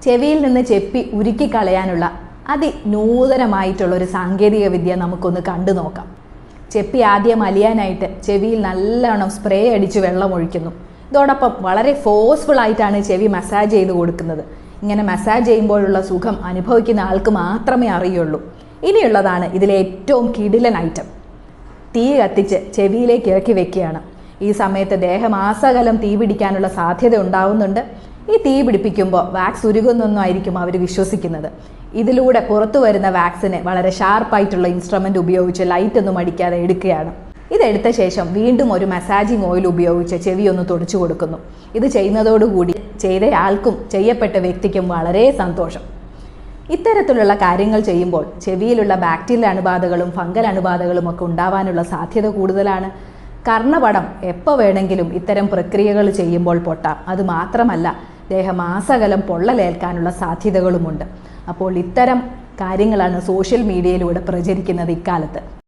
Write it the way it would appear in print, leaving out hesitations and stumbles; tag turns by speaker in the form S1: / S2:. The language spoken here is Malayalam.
S1: ചെവിയിൽ നിന്ന് ചെപ്പി ഉരുക്കിക്കളയാനുള്ള അതിനൂതനമായിട്ടുള്ളൊരു സാങ്കേതിക വിദ്യ നമുക്കൊന്ന് കണ്ടു നോക്കാം. ചെപ്പി ആദ്യം അലിയാനായിട്ട് ചെവിയിൽ നല്ലോണം സ്പ്രേ അടിച്ച് വെള്ളം ഒഴിക്കുന്നു. ഇതോടൊപ്പം വളരെ ഫോഴ്സ്ഫുള്ളായിട്ടാണ് ചെവി മസാജ് ചെയ്ത് കൊടുക്കുന്നത്. ഇങ്ങനെ മസാജ് ചെയ്യുമ്പോഴുള്ള സുഖം അനുഭവിക്കുന്ന ആൾക്ക് മാത്രമേ അറിയുള്ളൂ. ഇനിയുള്ളതാണ് ഇതിലെ ഏറ്റവും കിടിലൻ ഐറ്റം. തീ കത്തിച്ച് ചെവിയിലേക്ക് ഇറക്കി വെക്കുകയാണ്. ഈ സമയത്ത് ദേഹമാസകലം തീ പിടിക്കാനുള്ള സാധ്യത ഉണ്ടാവുന്നുണ്ട്. ഈ തീ പിടിപ്പിക്കുമ്പോൾ വാക്സ് ഉരുകുന്നൊന്നും ആയിരിക്കും അവർ വിശ്വസിക്കുന്നത്. ഇതിലൂടെ പുറത്തു വരുന്ന വാക്സിനെ വളരെ ഷാർപ്പായിട്ടുള്ള ഇൻസ്ട്രുമെൻ്റ് ഉപയോഗിച്ച് ലൈറ്റൊന്നും അടിക്കാതെ എടുക്കുകയാണ്. ഇതെടുത്ത ശേഷം വീണ്ടും ഒരു മസാജിങ് ഓയിൽ ഉപയോഗിച്ച് ചെവി ഒന്ന് തുടച്ചു കൊടുക്കുന്നു. ഇത് ചെയ്യുന്നതോടുകൂടി ചെയ്തയാൾക്കും ചെയ്യപ്പെട്ട വ്യക്തിക്കും വളരെ സന്തോഷം. ഇത്തരത്തിലുള്ള കാര്യങ്ങൾ ചെയ്യുമ്പോൾ ചെവിയിലുള്ള ബാക്ടീരിയൽ അണുബാധകളും ഫംഗൽ അണുബാധകളും ഒക്കെ ഉണ്ടാവാനുള്ള സാധ്യത കൂടുതലാണ്. കർണപടം എപ്പോൾ വേണമെങ്കിലും ഇത്തരം പ്രക്രിയകൾ ചെയ്യുമ്പോൾ പൊട്ടാം. അതുമാത്രമല്ല, ദേഹമാസകലം പൊള്ളലേൽക്കാനുള്ള സാധ്യതകളുമുണ്ട്. അപ്പോൾ ഇത്തരം കാര്യങ്ങളാണ് സോഷ്യൽ മീഡിയയിലൂടെ പ്രചരിക്കുന്നത് ഇക്കാലത്ത്.